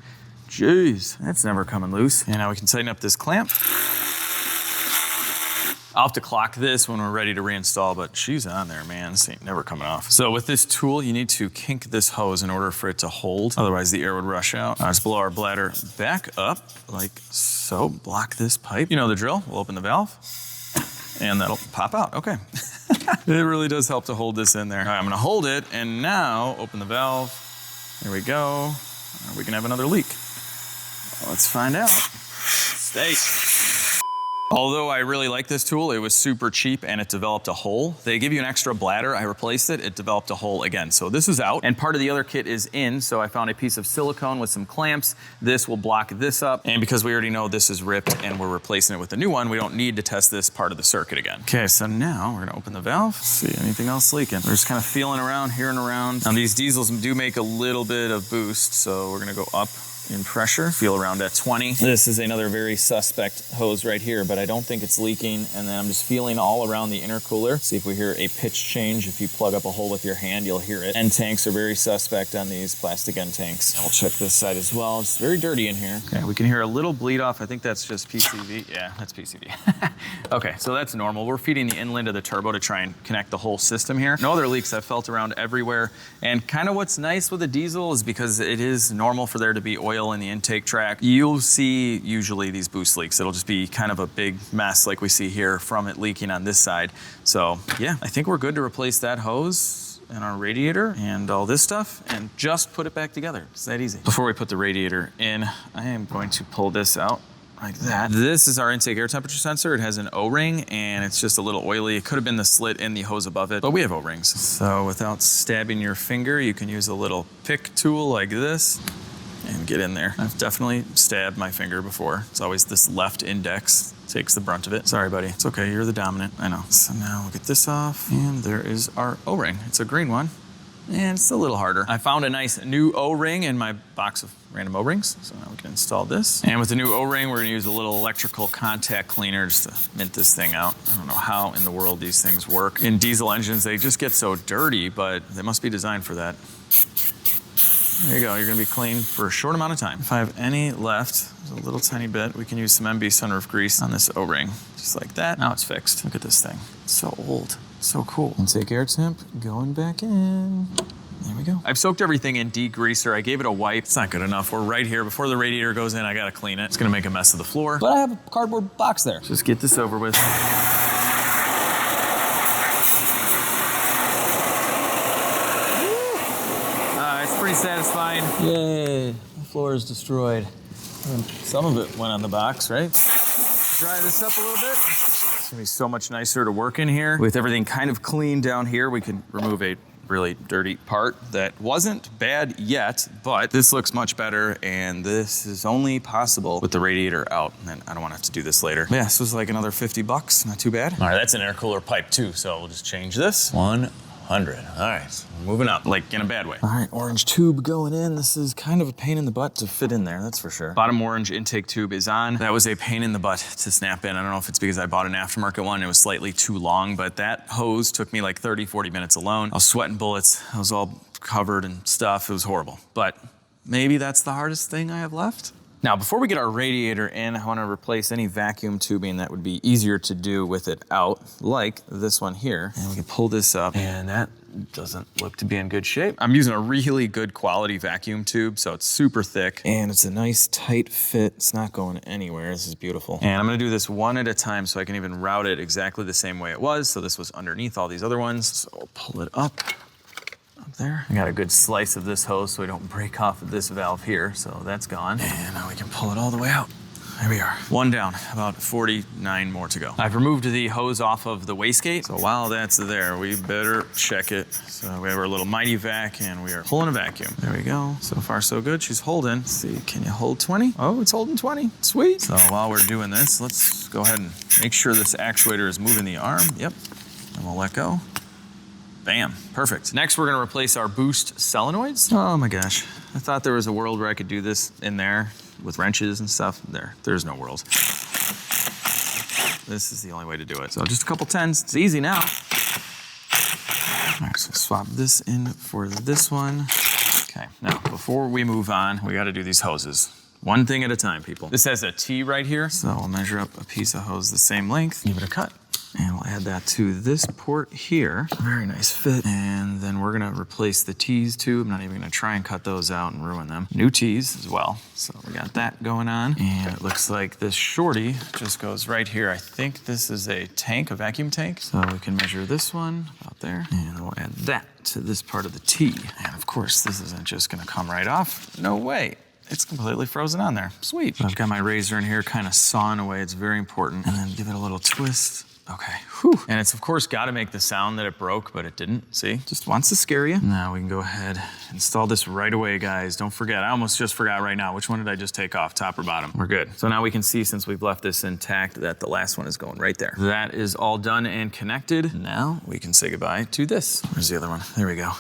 Jeez, that's never coming loose. And now we can tighten up this clamp. I'll have to clock this when we're ready to reinstall, but she's on there, man. This ain't never coming off. So with this tool, you need to kink this hose in order for it to hold. Otherwise the air would rush out. Let's blow our bladder back up like so. Block this pipe. You know the drill. We'll open the valve and that'll pop out. Okay. It really does help to hold this in there. All right, I'm gonna hold it and now open the valve. There we go. We can have another leak. Let's find out. Stay. Although I really like this tool, it was super cheap and it developed a hole. They give you an extra bladder. I replaced it, it developed a hole again. So this is out and part of the other kit is in. So I found a piece of silicone with some clamps. This will block this up. And because we already know this is ripped and we're replacing it with a new one, we don't need to test this part of the circuit again. Okay, so now we're gonna open the valve, see anything else leaking. We're just kind of feeling around, hearing around. Now these diesels do make a little bit of boost. So we're gonna go up in pressure, feel around at 20. This is another very suspect hose right here, but I don't think it's leaking. And then I'm just feeling all around the intercooler. See if we hear a pitch change. If you plug up a hole with your hand, you'll hear it. End tanks are very suspect on these plastic end tanks. And we'll check this side as well. It's very dirty in here. Okay, we can hear a little bleed off. I think that's just PCV. Yeah, that's PCV. Okay, so that's normal. We're feeding the inlet of the turbo to try and connect the whole system here. No other leaks. I've felt around everywhere. And kind of what's nice with a diesel is because it is normal for there to be oil in the intake track, you'll see usually these boost leaks. It'll just be kind of a big mess like we see here from it leaking on this side. So yeah, I think we're good to replace that hose. and our radiator and all this stuff and just put it back together. It's that easy. Before we put the radiator in, I am going to pull this out like that. This is our intake air temperature sensor. It has an O-ring and it's just a little oily. It could have been the slit in the hose above it, but we have O-rings. So without stabbing your finger, you can use a little pick tool like this and get in there. I've definitely stabbed my finger before. It's always this left index takes the brunt of it. Sorry, buddy. It's okay, you're the dominant, I know. So now we'll get this off, and there is our O-ring. It's a green one, and it's a little harder. I found a nice new O-ring in my box of random O-rings, so now we can install this. And with the new O-ring, we're gonna use a little electrical contact cleaner just to mint this thing out. I don't know how in the world these things work. In diesel engines, they just get so dirty, but they must be designed for that. There you go, you're gonna be clean for a short amount of time. If I have any left, there's a little tiny bit, we can use some MB sunroof grease on this O-ring. Just like that, now it's fixed. Look at this thing, it's so old, so cool. Intake air temp going back in. There we go. I've soaked everything in degreaser. I gave it a wipe. It's not good enough. We're right here. Before the radiator goes in, I gotta clean it. It's gonna make a mess of the floor, but I have a cardboard box there. Just get this over with. Pretty satisfying. Yay, the floor is destroyed. And some of it went on the box, right? Dry this up a little bit. It's gonna be so much nicer to work in here. With everything kind of clean down here, we can remove a really dirty part that wasn't bad yet, but this looks much better, and this is only possible with the radiator out, and I don't wanna have to do this later. Yeah, this was like another 50 bucks, not too bad. All right, that's an air cooler pipe too, so we'll just change this. 100. All right, so we're moving up, like in a bad way. All right, orange tube going in. This is kind of a pain in the butt to fit in there, that's for sure. Bottom orange intake tube is on. That was a pain in the butt to snap in. I don't know if it's because I bought an aftermarket one. It was slightly too long, but that hose took me like 30, 40 minutes alone. I was sweating bullets. I was all covered and stuff. It was horrible, but maybe that's the hardest thing I have left. Now, before we get our radiator in, I want to replace any vacuum tubing that would be easier to do with it out, like this one here. And we can pull this up, and that doesn't look to be in good shape. I'm using a really good quality vacuum tube, so it's super thick, and it's a nice tight fit. It's not going anywhere. This is beautiful. And I'm gonna do this one at a time so I can even route it exactly the same way it was. So this was underneath all these other ones. So I'll pull it up there. I got a good slice of this hose so we don't break off of this valve here, so that's gone. And now we can pull it all the way out. There we are. One down, about 49 more to go. I've removed the hose off of the wastegate, so while that's there, we better check it. So we have our little mighty vac, and we are pulling a vacuum. There we go. So far, so good. She's holding. Let's see, can you hold 20? Oh, it's holding 20. Sweet. So while we're doing this, let's go ahead and make sure this actuator is moving the arm. Yep, and we'll let go. Bam, perfect. Next, we're gonna replace our boost solenoids. Oh my gosh, I thought there was a world where I could do this in there with wrenches and stuff. There's no world. This is the only way to do it. So just a couple tens, it's easy now. All right, so swap this in for this one. Okay, now before we move on, we gotta do these hoses. One thing at a time, people. This has a T right here, so I'll measure up a piece of hose the same length, give it a cut. And we'll add that to this port here. Very nice fit. And then we're gonna replace the T's too. I'm not even gonna try and cut those out and ruin them. New T's as well. So we got that going on. And it looks like this shorty just goes right here. I think this is a tank, a vacuum tank. So we can measure this one about there. And we'll add that to this part of the T. And of course, this isn't just gonna come right off. No way. It's completely frozen on there. Sweet. So I've got my razor in here kind of sawing away. It's very important. And then give it a little twist. Okay, whew. And it's of course gotta make the sound that it broke, but it didn't, see? Just wants to scare you. Now we can go ahead, install this right away, guys. Don't forget, I almost just forgot right now. Which one did I just take off, top or bottom? We're good. So now we can see, since we've left this intact, that the last one is going right there. That is all done and connected. Now we can say goodbye to this. Where's the other one? There we go.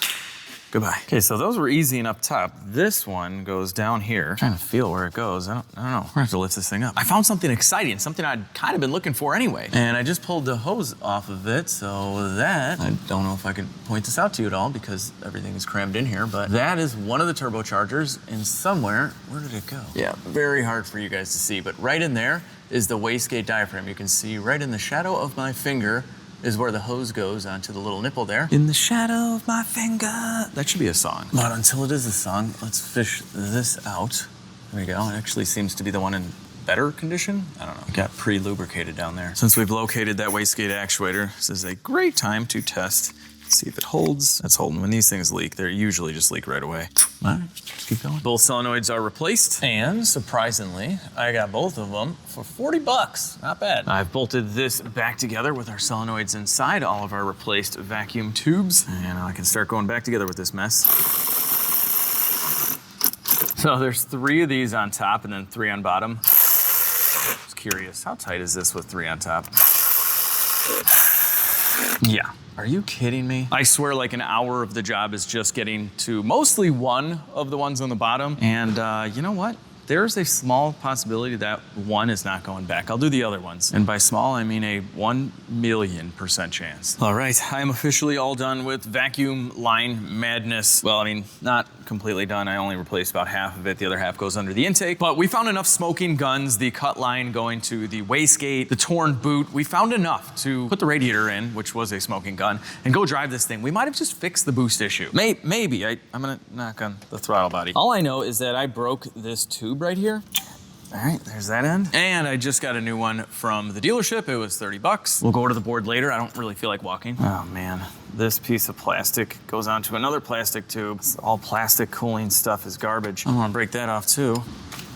Goodbye. Okay, so those were easy and up top. This one goes down here. I'm trying to feel where it goes. I don't know. We're gonna have to lift this thing up. I found something exciting, something I'd kind of been looking for anyway. And I just pulled the hose off of it, so that, I don't know if I could point this out to you at all because everything is crammed in here, but that is one of the turbochargers, and somewhere, where did it go? Yeah, very hard for you guys to see, but right in there is the wastegate diaphragm. You can see right in the shadow of my finger is where the hose goes onto the little nipple there. In the shadow of my finger. That should be a song. But until it is a song, let's fish this out. There we go. It actually seems to be the one in better condition. I don't know. It got pre-lubricated down there. Since we've located that wastegate actuator, this is a great time to test See if it holds. That's holding. When these things leak, they usually just leak right away. All right, let's keep going. Both solenoids are replaced, and surprisingly, I got both of them for 40 bucks. Not bad. I've bolted this back together with our solenoids inside all of our replaced vacuum tubes, and I can start going back together with this mess. So there's 3 of these on top and then 3 on bottom. Just curious, how tight is this with 3 on top? Yeah. Are you kidding me? I swear like an hour of the job is just getting to mostly one of the ones on the bottom. And you know what? There's a small possibility that one is not going back. I'll do the other ones. And by small, I mean a 1,000,000% chance. All right, I am officially all done with vacuum line madness. Well, I mean, not completely done. I only replaced about half of it. The other half goes under the intake. But we found enough smoking guns, the cut line going to the wastegate, the torn boot. We found enough to put the radiator in, which was a smoking gun, and go drive this thing. We might have just fixed the boost issue. Maybe. I'm gonna knock on the throttle body. All I know is that I broke this tube right here. All right, there's that end. And I just got a new one from the dealership. It was 30 bucks. We'll go over to the board later. I don't really feel like walking. Oh man, this piece of plastic goes onto another plastic tube. All plastic cooling stuff is garbage. I'm gonna break that off too.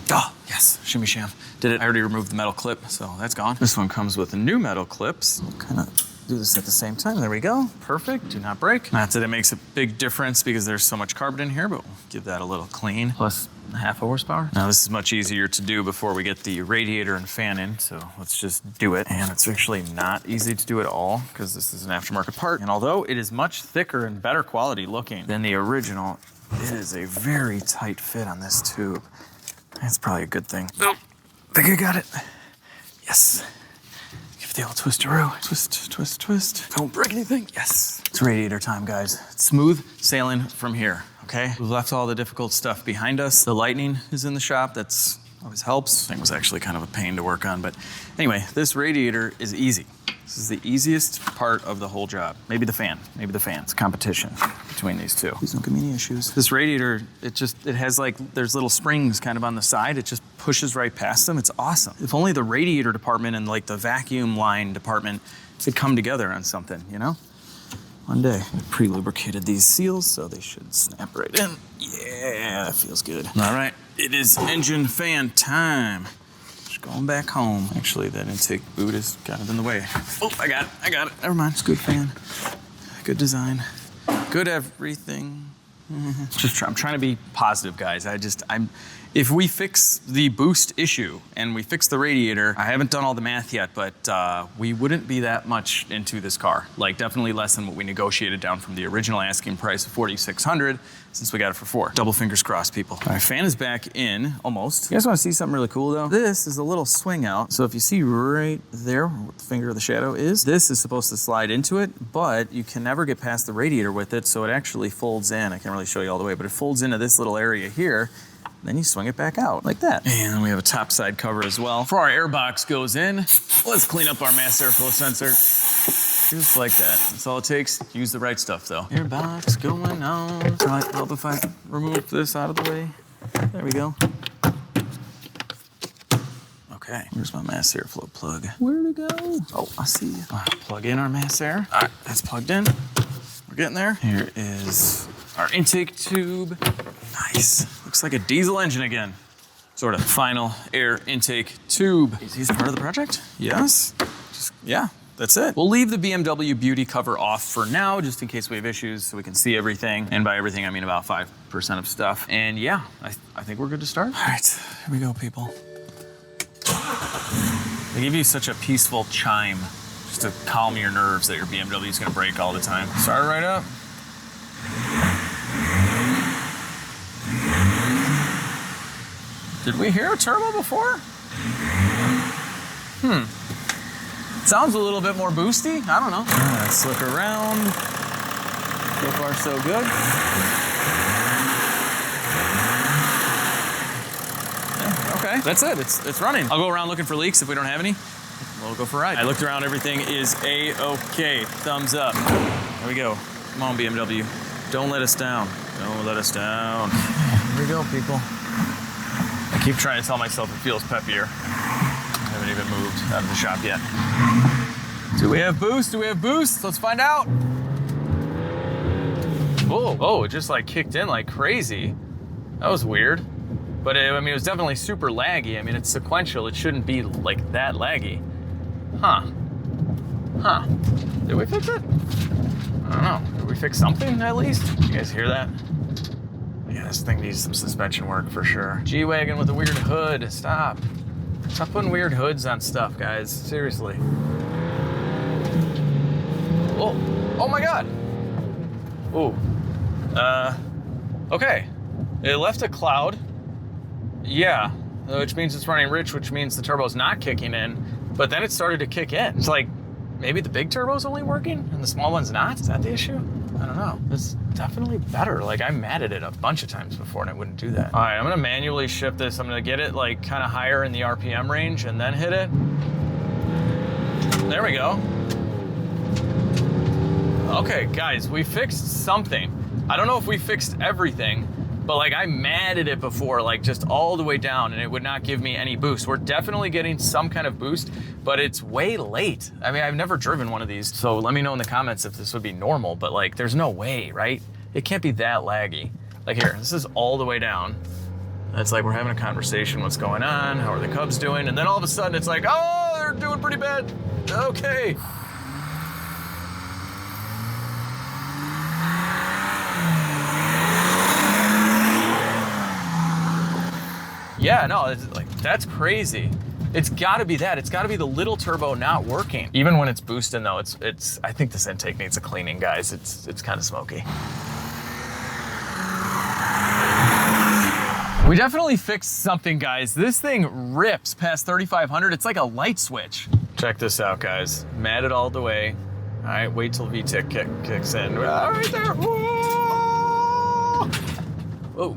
Oh, yes, shimmy sham. Did it. I already removed the metal clip, so that's gone. This one comes with new metal clips. We'll kind of do this at the same time. There we go. Perfect. Do not break. Not that it makes a big difference because there's so much carbon in here, but we'll give that a little clean. Plus half a horsepower. Now this is much easier to do before we get the radiator and fan in, so let's just do it. And it's actually not easy to do at all because this is an aftermarket part. And although it is much thicker and better quality looking than the original, it is a very tight fit on this tube. That's probably a good thing. Nope. I think I got it. Yes. Give it the old twistaroo. Twist, twist, twist. Don't break anything. Yes. It's radiator time, guys. It's smooth sailing from here, okay? We've left all the difficult stuff behind us. The lightning is in the shop. That's always helps. Thing was actually kind of a pain to work on, but anyway, this radiator is easy. This is the easiest part of the whole job. Maybe the fan. Maybe the fan. It's a competition between these two. Please don't give me any issues. This radiator, it has like, there's little springs kind of on the side. It just pushes right past them. It's awesome. If only the radiator department and like the vacuum line department could come together on something, you know? One day. I pre-lubricated these seals, so they should snap right in. Yeah, that feels good. All right, it is engine fan time. Going back home. Actually, that intake boot is kind of in the way. Oh, I got it. Never mind. It's good fan. Good design. Good everything. I'm trying to be positive, guys. If we fix the boost issue and we fix the radiator, I haven't done all the math yet, but we wouldn't be that much into this car. Like definitely less than what we negotiated down from the original asking price of $4,600 since we got it for $4,000. Double fingers crossed, people. All right, fan is back in, almost. You guys wanna see something really cool though? This is a little swing out. So if you see right there, what the finger of the shadow is, this is supposed to slide into it, but you can never get past the radiator with it, so it actually folds in. I can't really show you all the way, but it folds into this little area here. Then you swing it back out like that. And we have a top side cover as well. Before our air box goes in, let's clean up our mass airflow sensor. Just like that. That's all it takes. Use the right stuff though. Air box going on. Might help if I remove this out of the way. There we go. Okay, where's my mass airflow plug? Where'd it go? Oh, I see you. Plug in our mass air. All right, that's plugged in. We're getting there. Here is our intake tube. Nice. Looks like a diesel engine again. Sort of. Final air intake tube. Is this part of the project? Yes. Yeah, that's it. We'll leave the BMW beauty cover off for now, just in case we have issues, so we can see everything. And by everything, I mean about 5% of stuff. And yeah, I think we're good to start. All right, here we go, people. They give you such a peaceful chime just to calm your nerves that your BMW is gonna break all the time. Start it right up. Did we hear a turbo before? Sounds a little bit more boosty. I don't know. Let's look around. So far, so good. Yeah, okay, that's it. It's running. I'll go around looking for leaks if we don't have any. We'll go for a ride. I looked around. Everything is A-okay. Thumbs up. There we go. Come on, BMW. Don't let us down. Don't let us down. Here we go, people. I keep trying to tell myself it feels peppier. I haven't even moved out of the shop yet. Do we have boost? Do we have boost? Let's find out. Whoa, oh, it just like kicked in like crazy. That was weird. But I mean, it was definitely super laggy. I mean, it's sequential. It shouldn't be like that laggy. Huh. Huh. Did we fix it? I don't know. Did we fix something at least? You guys hear that? Yeah, this thing needs some suspension work for sure. G-Wagon with a weird hood. Stop. Stop putting weird hoods on stuff, guys. Seriously. Oh, oh my God. Ooh. Okay. It left a cloud. Yeah, which means it's running rich, which means the turbo's not kicking in, but then it started to kick in. It's like, maybe the big turbo's only working and the small one's not? Is that the issue? I don't know. It's definitely better. Like, I matted it a bunch of times before and it wouldn't do that. All right, I'm gonna manually shift this. I'm gonna get it like kind of higher in the RPM range and then hit it. There we go. Okay, guys, we fixed something. I don't know if we fixed everything, but like I matted it before, like just all the way down and it would not give me any boost. We're definitely getting some kind of boost, but it's way late. I mean, I've never driven one of these. So let me know in the comments if this would be normal, but like there's no way, right? It can't be that laggy. Like here, this is all the way down. It's like we're having a conversation, what's going on? How are the Cubs doing? And then all of a sudden it's like, oh, they're doing pretty bad. Okay. Yeah, no, it's like that's crazy. It's gotta be that. It's gotta be the little turbo not working. Even when it's boosting though, it's I think this intake needs a cleaning, guys. It's kind of smoky. We definitely fixed something, guys. This thing rips past 3,500. It's like a light switch. Check this out, guys. Matted all the way. All right, wait till VTIC kicks in. Right there. Whoa! Whoa.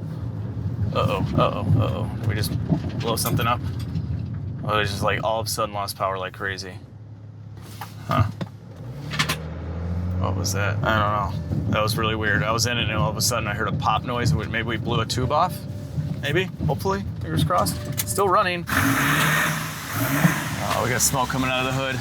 Uh-oh. Did we just blow something up? Oh, it's just like all of a sudden lost power like crazy. Huh. What was that? I don't know. That was really weird. I was in it and all of a sudden I heard a pop noise. Maybe we blew a tube off? Maybe, hopefully, fingers crossed. Still running. Oh, we got smoke coming out of the hood.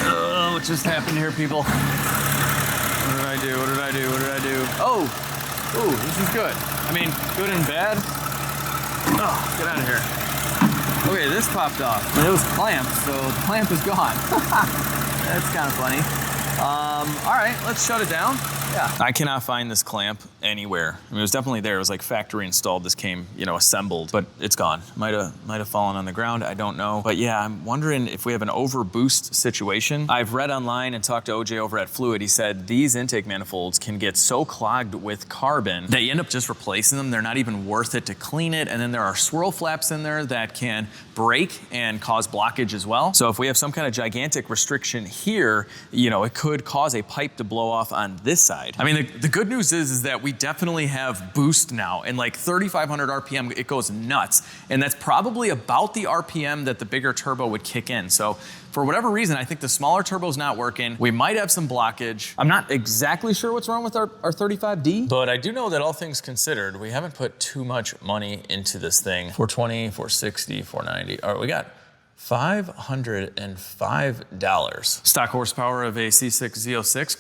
Oh, what just happened here, people? What did I do? What did I do? What did I do? Oh! Ooh, this is good. I mean, good and bad. Oh, get out of here. Okay, this popped off. It was clamped, so the clamp is gone. That's kind of funny. All right, let's shut it down. Yeah. I cannot find this clamp anywhere. I mean, it was definitely there. It was like factory installed. This came, you know, assembled, but it's gone. Might have fallen on the ground. I don't know. But yeah, I'm wondering if we have an overboost situation. I've read online and talked to OJ over at Fluid. He said these intake manifolds can get so clogged with carbon that you end up just replacing them. They're not even worth it to clean it. And then there are swirl flaps in there that can break and cause blockage as well. So if we have some kind of gigantic restriction here, you know, it could cause a pipe to blow off on this side. I mean, the good news is that we definitely have boost now, and like 3,500 RPM, it goes nuts. And that's probably about the RPM that the bigger turbo would kick in. So for whatever reason, I think the smaller turbo's not working. We might have some blockage. I'm not exactly sure what's wrong with our 35D, but I do know that all things considered, we haven't put too much money into this thing. 420, 460, 490. All right, we got $505. Stock horsepower of a C6 Z06.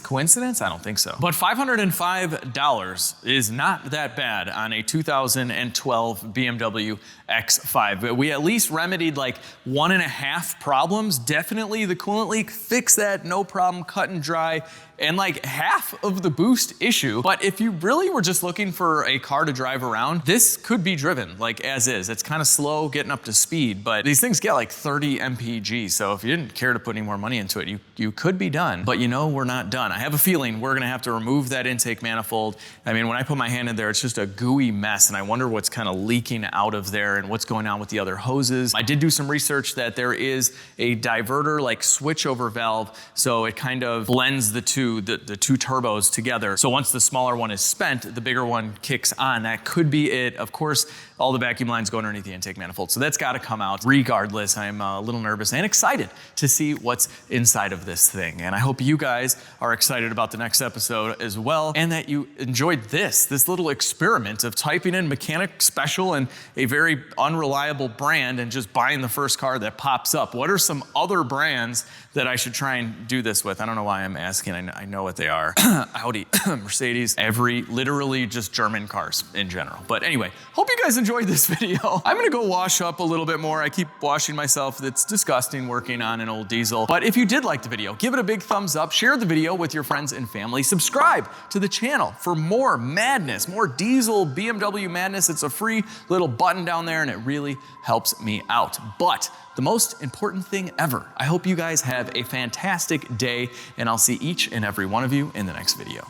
Coincidence? I don't think so. But $505 is not that bad on a 2012 BMW X5. We at least remedied like 1.5 problems. Definitely the coolant leak, fix that, no problem, cut and dry. And like half of the boost issue. But if you really were just looking for a car to drive around, this could be driven like as is. It's kind of slow getting up to speed, but these things get like 30 mpg. So if you didn't care to put any more money into it, you could be done. But you know, we're not done. I have a feeling we're gonna have to remove that intake manifold. I mean, when I put my hand in there, it's just a gooey mess. And I wonder what's kind of leaking out of there and what's going on with the other hoses. I did do some research that there is a diverter like switchover valve. So it kind of blends the two turbos together. So once the smaller one is spent, the bigger one kicks on. That could be it. Of course, all the vacuum lines go underneath the intake manifold. So that's gotta come out. Regardless, I'm a little nervous and excited to see what's inside of this. this thing. And I hope you guys are excited about the next episode as well, and that you enjoyed this little experiment of typing in mechanic special and a very unreliable brand and just buying the first car that pops up. What are some other brands that I should try and do this with? I don't know why I'm asking. I know what they are. Audi, Mercedes, literally just German cars in general. But anyway, hope you guys enjoyed this video. I'm gonna go wash up a little bit more. I keep washing myself. It's disgusting working on an old diesel. But if you did like the video, give it a big thumbs up, share the video with your friends and family, subscribe to the channel for more madness, more diesel BMW madness. It's a free little button down there and it really helps me out. But the most important thing ever, I hope you guys have a fantastic day, and I'll see each and every one of you in the next video.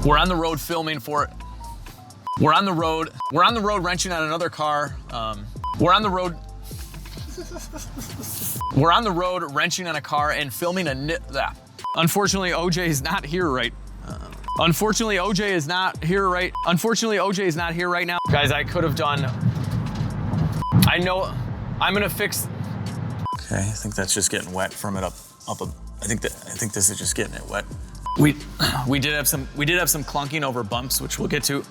We're on the road filming for it. We're on the road wrenching on another car. We're on the road wrenching on a car and filming Unfortunately, OJ is not here right. Unfortunately, OJ is not here right now. Guys, I could have done. I know. I'm gonna fix. Okay, I think that's just getting wet from it up. I think this is just getting it wet. We did have some clunking over bumps, which we'll get to.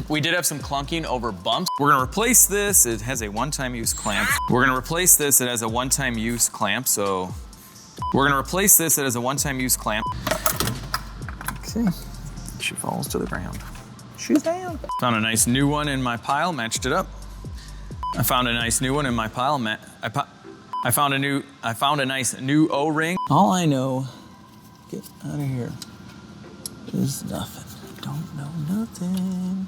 We did have some clunking over bumps. We're gonna replace this. It has a one-time use clamp. We're gonna replace this. It has a one-time use clamp. So we're gonna replace this. It has a one-time use clamp. Okay. She falls to the ground. She's down. Found a nice new one in my pile. Matched it up. I found a nice new one in my pile. I found a nice new O-ring. All I know. Get out of here. There's nothing. Don't know nothing.